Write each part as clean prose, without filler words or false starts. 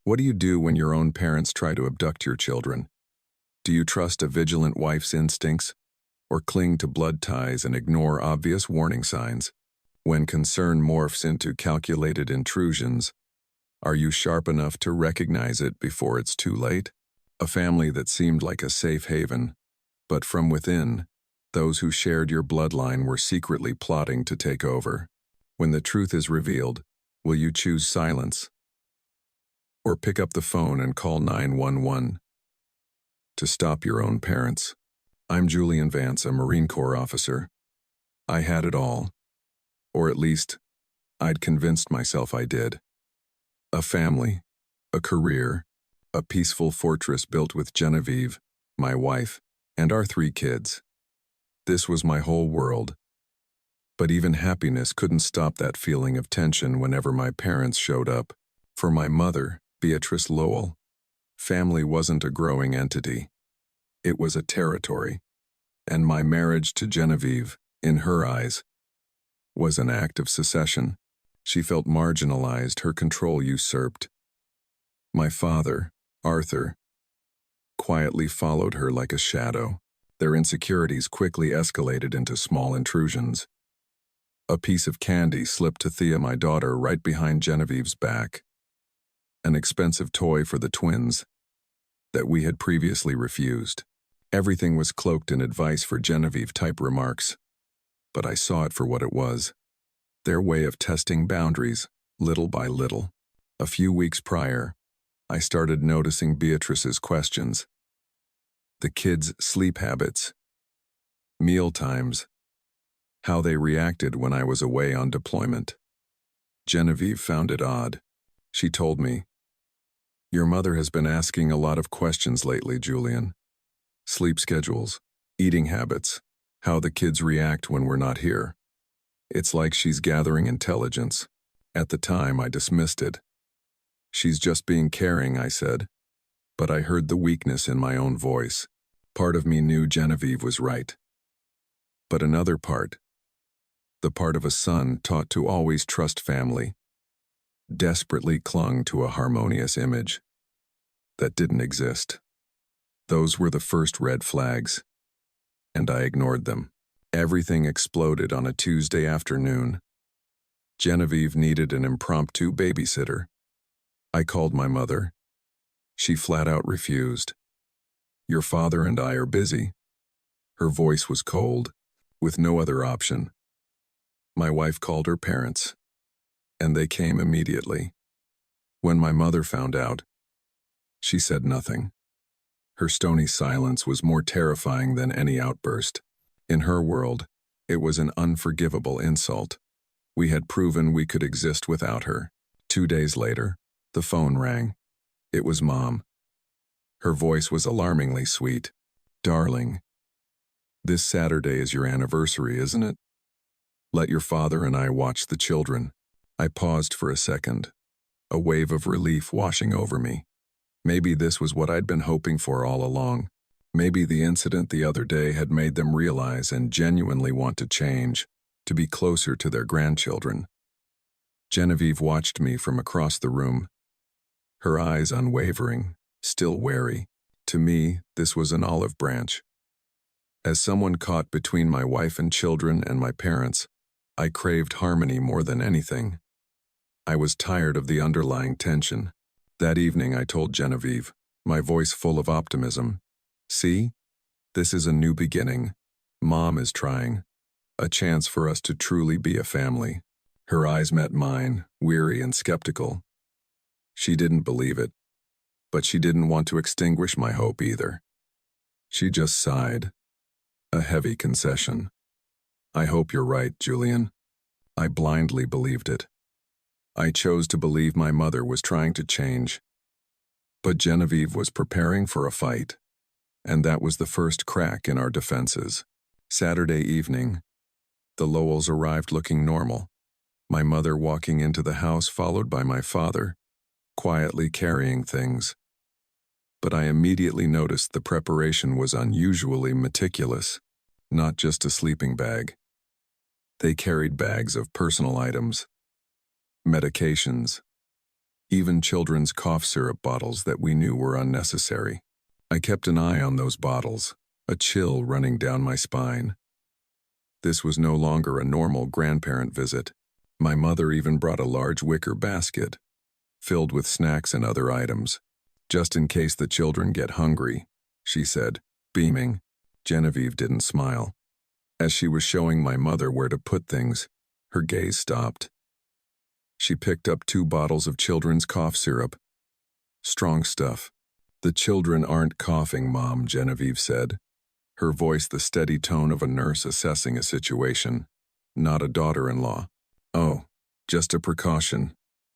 What do you do when your own parents try to abduct your children? Do you trust a vigilant wife's instincts, or cling to blood ties and ignore obvious warning signs? When concern morphs into calculated intrusions, are you sharp enough to recognize it before it's too late? A family that seemed like a safe haven, but from within, those who shared your bloodline were secretly plotting to take over. When the truth is revealed, will you choose silence? Or pick up the phone and call 911 to stop your own parents? I'm Julian Vance, a Marine Corps officer. I had it all. Or at least, I'd convinced myself I did. A family, a career, a peaceful fortress built with Genevieve, my wife, and our 3 kids. This was my whole world. But even happiness couldn't stop that feeling of tension whenever my parents showed up. For my mother, Beatrice Lowell, family wasn't a growing entity. It was a territory. And my marriage to Genevieve, in her eyes, was an act of secession. She felt marginalized, her control usurped. My father, Arthur, quietly followed her like a shadow. Their insecurities quickly escalated into small intrusions. A piece of candy slipped to Thea, my daughter, right behind Genevieve's back. An expensive toy for the twins that we had previously refused. Everything was cloaked in advice for Genevieve-type remarks, but I saw it for what it was. Their way of testing boundaries, little by little. A few weeks prior, I started noticing Beatrice's questions. The kids' sleep habits, meal times, how they reacted when I was away on deployment. Genevieve found it odd. She told me, "Your mother has been asking a lot of questions lately, Julian. Sleep schedules, eating habits, how the kids react when we're not here. It's like she's gathering intelligence." At the time, I dismissed it. "She's just being caring," I said. But I heard the weakness in my own voice. Part of me knew Genevieve was right. But another part, the part of a son taught to always trust family, desperately clung to a harmonious image that didn't exist. Those were the first red flags, and I ignored them. Everything exploded on a Tuesday afternoon. Genevieve needed an impromptu babysitter. I called my mother. She flat out refused. "Your father and I are busy." Her voice was cold, with no other option. My wife called her parents, and they came immediately. When my mother found out, she said nothing. Her stony silence was more terrifying than any outburst. In her world, it was an unforgivable insult. We had proven we could exist without her. 2 days later, the phone rang. It was Mom. Her voice was alarmingly sweet. "Darling, this Saturday is your anniversary, isn't it? Let your father and I watch the children." I paused for a second, a wave of relief washing over me. Maybe this was what I'd been hoping for all along. Maybe the incident the other day had made them realize and genuinely want to change, to be closer to their grandchildren. Genevieve watched me from across the room, her eyes unwavering, still wary. To me, this was an olive branch. As someone caught between my wife and children and my parents, I craved harmony more than anything. I was tired of the underlying tension. That evening I told Genevieve, my voice full of optimism, "See, this is a new beginning. Mom is trying. A chance for us to truly be a family." Her eyes met mine, weary and skeptical. She didn't believe it, but she didn't want to extinguish my hope either. She just sighed, a heavy concession. "I hope you're right, Julian." I blindly believed it. I chose to believe my mother was trying to change. But Genevieve was preparing for a fight, and that was the first crack in our defenses. Saturday evening, the Lowells arrived looking normal. My mother walking into the house followed by my father, quietly carrying things. But I immediately noticed the preparation was unusually meticulous, not just a sleeping bag. They carried bags of personal items, medications, even children's cough syrup bottles that we knew were unnecessary. I kept an eye on those bottles, a chill running down my spine. This was no longer a normal grandparent visit. My mother even brought a large wicker basket, filled with snacks and other items. "Just in case the children get hungry," she said, beaming. Genevieve didn't smile. As she was showing my mother where to put things, her gaze stopped. She picked up 2 bottles of children's cough syrup. "Strong stuff." "The children aren't coughing, Mom," Genevieve said, her voice the steady tone of a nurse assessing a situation, not a daughter-in-law. "Oh, just a precaution."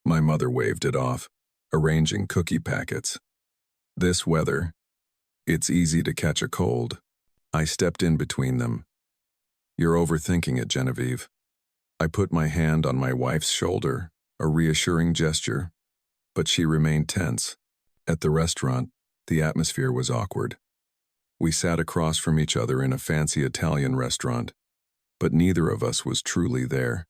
My mother waved it off, arranging cookie packets. "This weather, it's easy to catch a cold." I stepped in between them. "You're overthinking it, Genevieve." I put my hand on my wife's shoulder, a reassuring gesture, but she remained tense. At the restaurant, the atmosphere was awkward. We sat across from each other in a fancy Italian restaurant, but neither of us was truly there.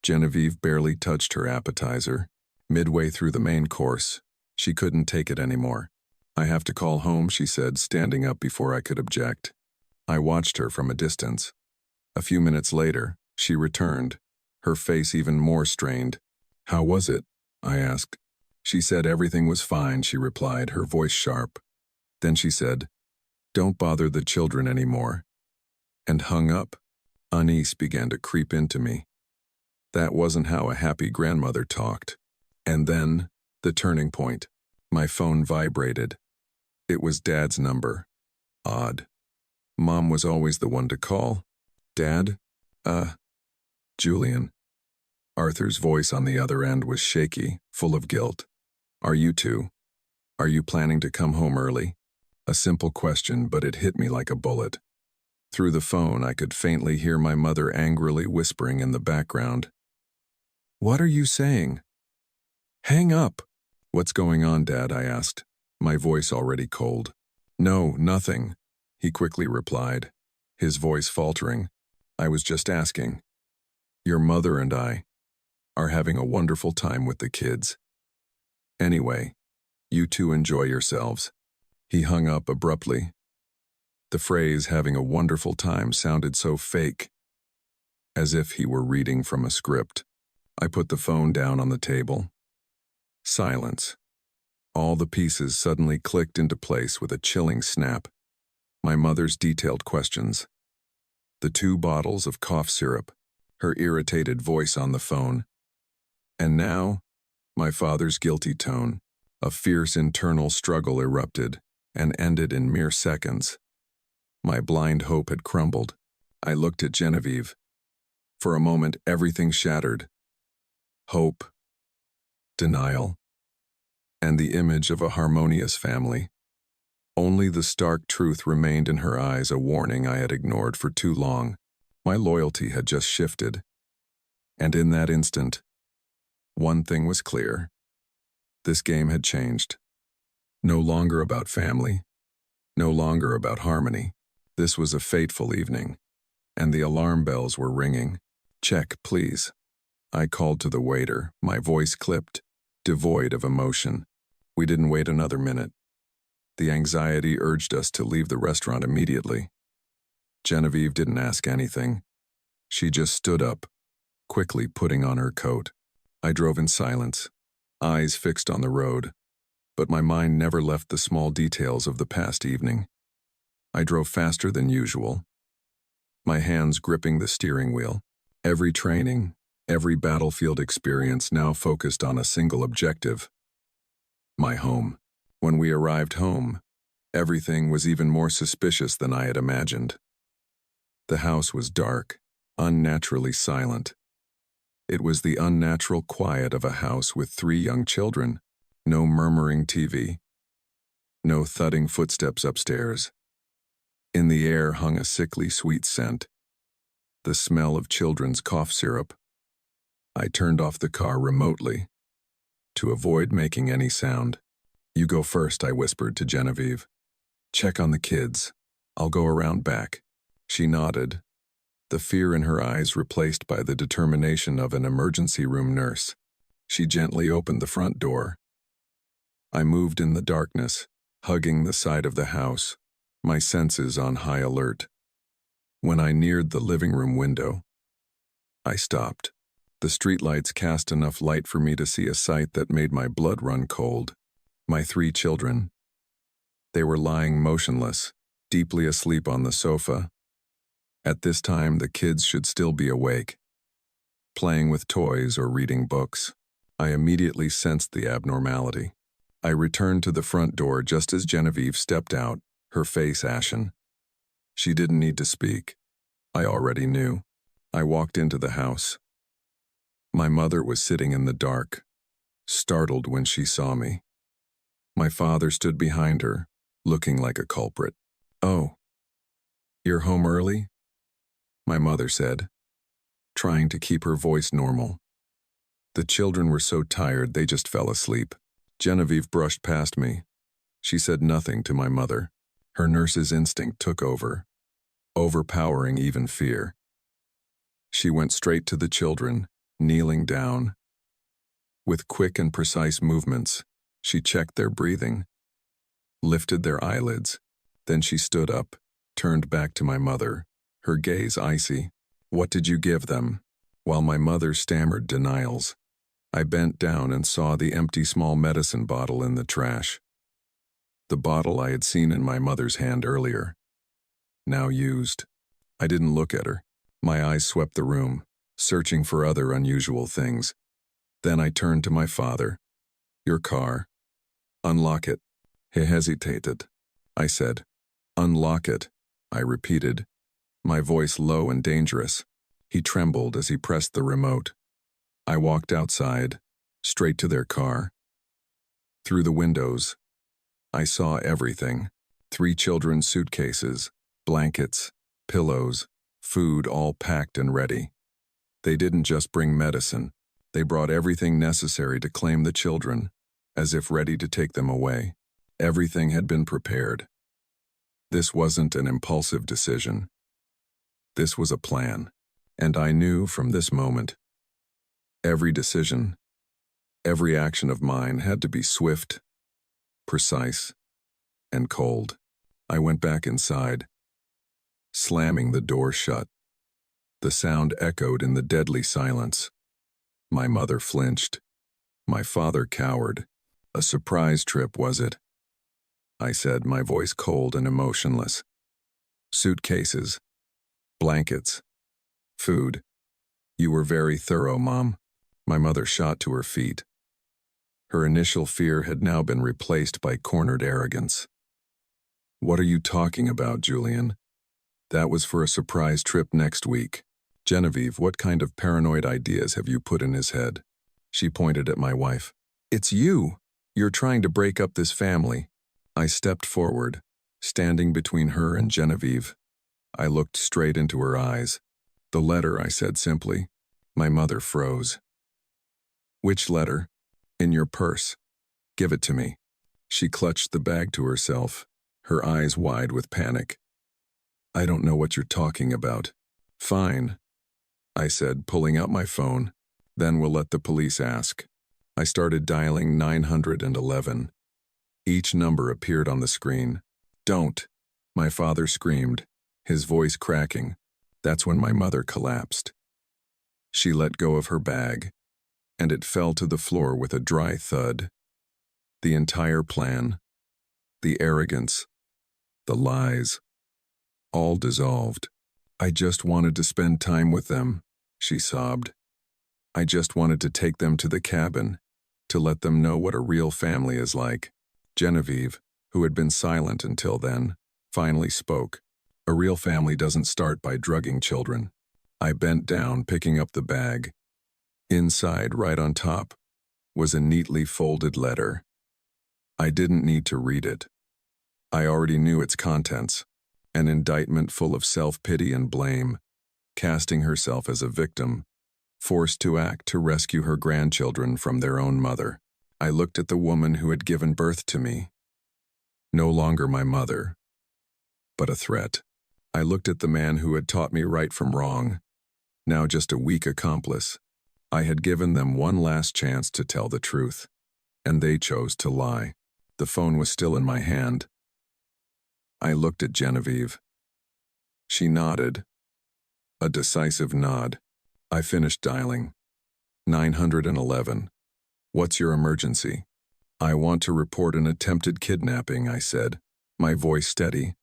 Genevieve barely touched her appetizer. Midway through the main course, she couldn't take it anymore. "I have to call home," she said, standing up before I could object. I watched her from a distance. A few minutes later, she returned, her face even more strained. "How was it?" I asked. She said everything was fine, she replied, her voice sharp. Then she said, "Don't bother the children anymore," and hung up. Unease began to creep into me. That wasn't how a happy grandmother talked. And then, the turning point. My phone vibrated. It was Dad's number. Odd. Mom was always the one to call. "Dad? Julian." Arthur's voice on the other end was shaky, full of guilt. Are you planning to come home early?" A simple question, but it hit me like a bullet. Through the phone, I could faintly hear my mother angrily whispering in the background. "What are you saying? Hang up." "What's going on, Dad?" I asked, my voice already cold. "No, nothing," he quickly replied, his voice faltering. "I was just asking. Your mother and I are having a wonderful time with the kids. Anyway, you two enjoy yourselves." He hung up abruptly. The phrase "having a wonderful time" sounded so fake, as if he were reading from a script. I put the phone down on the table. Silence. All the pieces suddenly clicked into place with a chilling snap. My mother's detailed questions. The 2 bottles of cough syrup. Her irritated voice on the phone. And now, my father's guilty tone. A fierce internal struggle erupted and ended in mere seconds. My blind hope had crumbled. I looked at Genevieve. For a moment, everything shattered. Hope, denial, and the image of a harmonious family. Only the stark truth remained in her eyes, a warning I had ignored for too long. My loyalty had just shifted. And in that instant, one thing was clear. This game had changed. No longer about family. No longer about harmony. This was a fateful evening, and the alarm bells were ringing. "Check, please." I called to the waiter, my voice clipped, devoid of emotion. We didn't wait another minute. The anxiety urged us to leave the restaurant immediately. Genevieve didn't ask anything. She just stood up, quickly putting on her coat. I drove in silence, eyes fixed on the road, but my mind never left the small details of the past evening. I drove faster than usual, my hands gripping the steering wheel. Every training, every battlefield experience now focused on a single objective: my home. When we arrived home, everything was even more suspicious than I had imagined. The house was dark, unnaturally silent. It was the unnatural quiet of a house with 3 young children. No murmuring TV. No thudding footsteps upstairs. In the air hung a sickly sweet scent. The smell of children's cough syrup. I turned off the car remotely, to avoid making any sound. "You go first," I whispered to Genevieve. "Check on the kids. I'll go around back." She nodded, the fear in her eyes replaced by the determination of an emergency room nurse. She gently opened the front door. I moved in the darkness, hugging the side of the house, my senses on high alert. When I neared the living room window, I stopped. The streetlights cast enough light for me to see a sight that made my blood run cold. My 3 children. They were lying motionless, deeply asleep on the sofa. At this time, the kids should still be awake, playing with toys or reading books. I immediately sensed the abnormality. I returned to the front door just as Genevieve stepped out, her face ashen. She didn't need to speak. I already knew. I walked into the house. My mother was sitting in the dark, startled when she saw me. My father stood behind her, looking like a culprit. "Oh, you're home early?" my mother said, trying to keep her voice normal. The children were so tired they just fell asleep. Genevieve brushed past me. She said nothing to my mother. Her nurse's instinct took over, overpowering even fear. She went straight to the children, kneeling down. With quick and precise movements, she checked their breathing, lifted their eyelids. Then she stood up, turned back to my mother, her gaze icy. "What did you give them?" While my mother stammered denials, I bent down and saw the empty small medicine bottle in the trash. The bottle I had seen in my mother's hand earlier, now used. I didn't look at her. My eyes swept the room, searching for other unusual things. Then I turned to my father. "Your car. Unlock it." He hesitated. I said, "Unlock it," I repeated, my voice low and dangerous. He trembled as he pressed the remote. I walked outside, straight to their car. Through the windows, I saw everything. 3 children's suitcases, blankets, pillows, food all packed and ready. They didn't just bring medicine. They brought everything necessary to claim the children, as if ready to take them away. Everything had been prepared. This wasn't an impulsive decision. This was a plan, and I knew from this moment, every decision, every action of mine had to be swift, precise, and cold. I went back inside, slamming the door shut. The sound echoed in the deadly silence. My mother flinched. My father cowered. "A surprise trip, was it?" I said, my voice cold and emotionless. "Suitcases, blankets, food. You were very thorough, Mom." My mother shot to her feet. Her initial fear had now been replaced by cornered arrogance. "What are you talking about, Julian? That was for a surprise trip next week. Genevieve, what kind of paranoid ideas have you put in his head?" She pointed at my wife. "It's you. You're trying to break up this family." I stepped forward, standing between her and Genevieve. I looked straight into her eyes. "The letter," I said simply. My mother froze. "Which letter?" "In your purse. Give it to me." She clutched the bag to herself, her eyes wide with panic. "I don't know what you're talking about." "Fine," I said, pulling out my phone. "Then we'll let the police ask." I started dialing 911. Each number appeared on the screen. "Don't," my father screamed, his voice cracking. That's when my mother collapsed. She let go of her bag, and it fell to the floor with a dry thud. The entire plan, the arrogance, the lies, all dissolved. "I just wanted to spend time with them," she sobbed. "I just wanted to take them to the cabin, to let them know what a real family is like." Genevieve, who had been silent until then, finally spoke. "A real family doesn't start by drugging children." I bent down, picking up the bag. Inside, right on top, was a neatly folded letter. I didn't need to read it. I already knew its contents. An indictment full of self-pity and blame, casting herself as a victim, forced to act to rescue her grandchildren from their own mother. I looked at the woman who had given birth to me. No longer my mother, but a threat. I looked at the man who had taught me right from wrong, now just a weak accomplice. I had given them one last chance to tell the truth, and they chose to lie. The phone was still in my hand. I looked at Genevieve. She nodded. A decisive nod. I finished dialing. 911. What's your emergency? I want to report an attempted kidnapping, I said, my voice steady.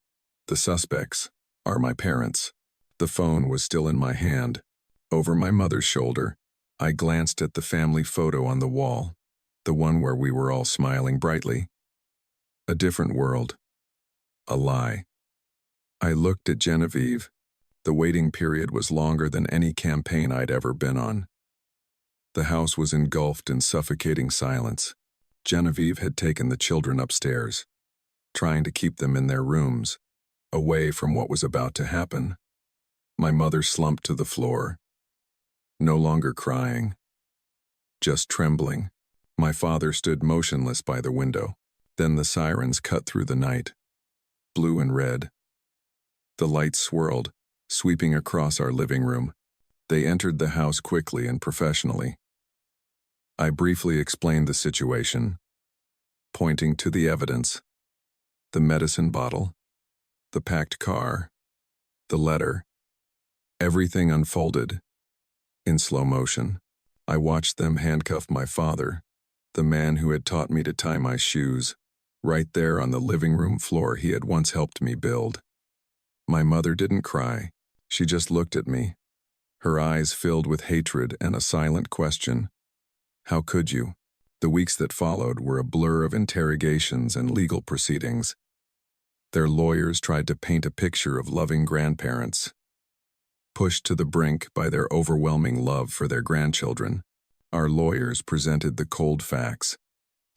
The suspects are my parents. The phone was still in my hand. Over my mother's shoulder, I glanced at the family photo on the wall, the one where we were all smiling brightly. A different world. A lie. I looked at Genevieve. The waiting period was longer than any campaign I'd ever been on. The house was engulfed in suffocating silence. Genevieve had taken the children upstairs, trying to keep them in their rooms, away from what was about to happen. My mother slumped to the floor, no longer crying, just trembling. My father stood motionless by the window. Then the sirens cut through the night, blue and red. The lights swirled, sweeping across our living room. They entered the house quickly and professionally. I briefly explained the situation, pointing to the evidence: the medicine bottle, the packed car, the letter. Everything unfolded in slow motion. I watched them handcuff my father, the man who had taught me to tie my shoes, right there on the living room floor he had once helped me build. My mother didn't cry. She just looked at me, her eyes filled with hatred and a silent question. How could you? The weeks that followed were a blur of interrogations and legal proceedings. Their lawyers tried to paint a picture of loving grandparents, pushed to the brink by their overwhelming love for their grandchildren. Our lawyers presented the cold facts: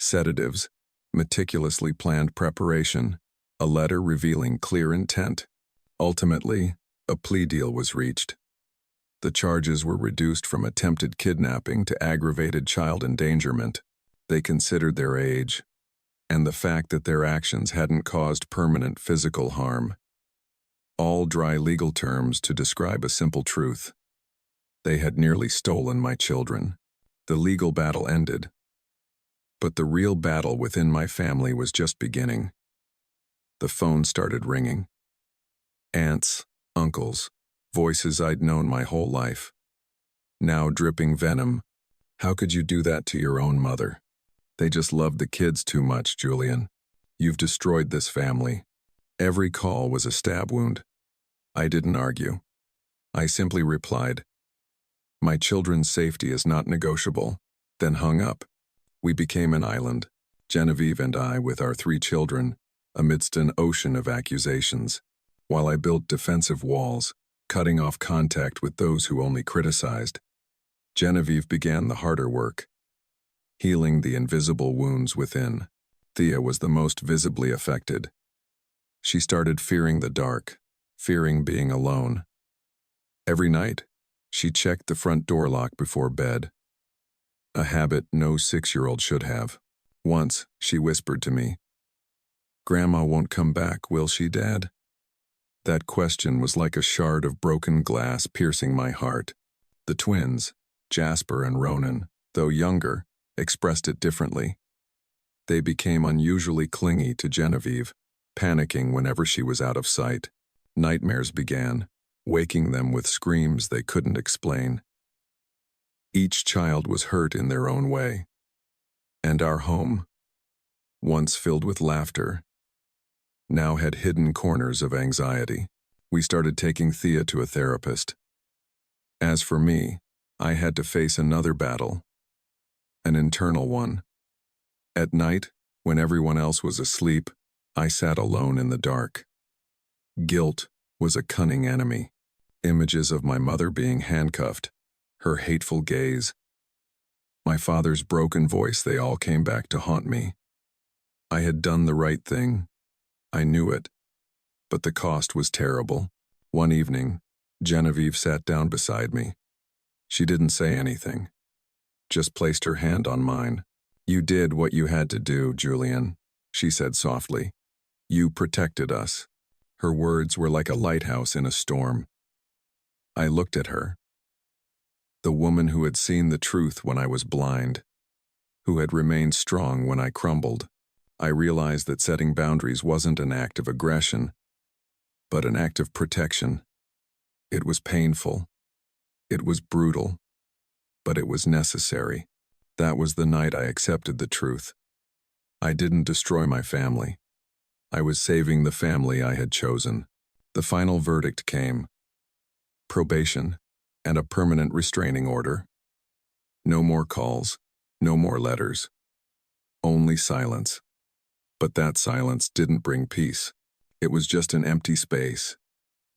sedatives, meticulously planned preparation, a letter revealing clear intent. Ultimately, a plea deal was reached. The charges were reduced from attempted kidnapping to aggravated child endangerment. They considered their age and the fact that their actions hadn't caused permanent physical harm. All dry legal terms to describe a simple truth. They had nearly stolen my children. The legal battle ended. But the real battle within my family was just beginning. The phone started ringing. Aunts, uncles, voices I'd known my whole life, now dripping venom. How could you do that to your own mother? They just loved the kids too much, Julian. You've destroyed this family. Every call was a stab wound. I didn't argue. I simply replied, my children's safety is not negotiable, then hung up. We became an island, Genevieve and I, with our 3 children, amidst an ocean of accusations, while I built defensive walls, cutting off contact with those who only criticized. Genevieve began the harder work, healing the invisible wounds within. Thea was the most visibly affected. She started fearing the dark, fearing being alone. Every night, she checked the front door lock before bed, a habit no 6-year-old should have. Once, she whispered to me, "Grandma won't come back, will she, Dad?" That question was like a shard of broken glass piercing my heart. The twins, Jasper and Ronan, though younger, expressed it differently. They became unusually clingy to Genevieve, panicking whenever she was out of sight. Nightmares began, waking them with screams they couldn't explain. Each child was hurt in their own way. And our home, once filled with laughter, now had hidden corners of anxiety. We started taking Thea to a therapist. As for me, I had to face another battle, an internal one. At night, when everyone else was asleep, I sat alone in the dark. Guilt was a cunning enemy. Images of my mother being handcuffed, her hateful gaze, my father's broken voice, they all came back to haunt me. I had done the right thing. I knew it. But the cost was terrible. One evening, Genevieve sat down beside me. She didn't say anything, just placed her hand on mine. "You did what you had to do, Julian," she said softly. "You protected us." Her words were like a lighthouse in a storm. I looked at her. The woman who had seen the truth when I was blind, who had remained strong when I crumbled. I realized that setting boundaries wasn't an act of aggression, but an act of protection. It was painful. It was brutal. But it was necessary. That was the night I accepted the truth. I didn't destroy my family. I was saving the family I had chosen. The final verdict came: probation and a permanent restraining order. No more calls, no more letters. Only silence. But that silence didn't bring peace. It was just an empty space,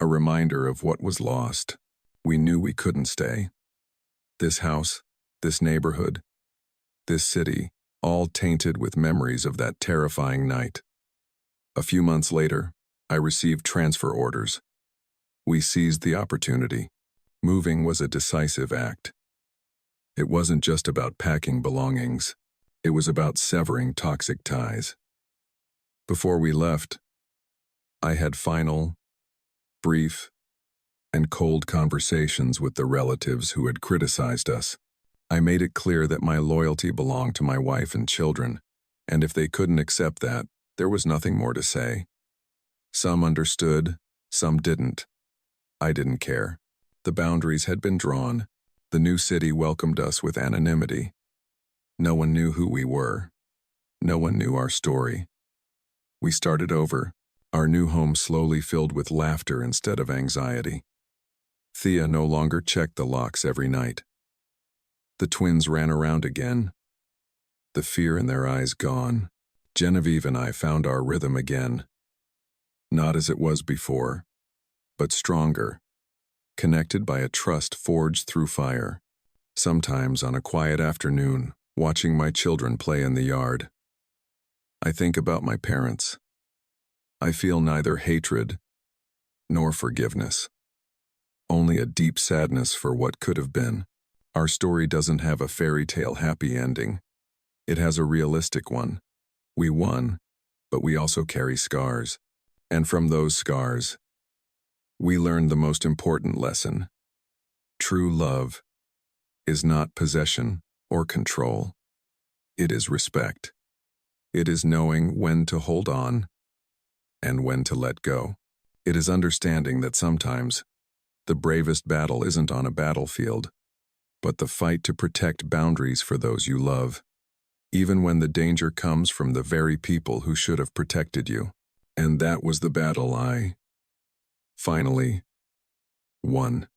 a reminder of what was lost. We knew we couldn't stay. This house, this neighborhood, this city, all tainted with memories of that terrifying night. A few months later, I received transfer orders. We seized the opportunity. Moving was a decisive act. It wasn't just about packing belongings. It was about severing toxic ties. Before we left, I had final, brief, and cold conversations with the relatives who had criticized us. I made it clear that my loyalty belonged to my wife and children, and if they couldn't accept that, there was nothing more to say. Some understood, some didn't. I didn't care. The boundaries had been drawn. The new city welcomed us with anonymity. No one knew who we were. No one knew our story. We started over, our new home slowly filled with laughter instead of anxiety. Thea no longer checked the locks every night. The twins ran around again, the fear in their eyes gone. Genevieve and I found our rhythm again. Not as it was before, but stronger, connected by a trust forged through fire. Sometimes on a quiet afternoon, watching my children play in the yard, I think about my parents. I feel neither hatred nor forgiveness, only a deep sadness for what could have been. Our story doesn't have a fairy tale happy ending. It has a realistic one. We won, but we also carry scars. And from those scars, we learned the most important lesson. True love is not possession or control. It is respect. It is knowing when to hold on and when to let go. It is understanding that sometimes the bravest battle isn't on a battlefield, but the fight to protect boundaries for those you love, even when the danger comes from the very people who should have protected you. And that was the battle I finally won.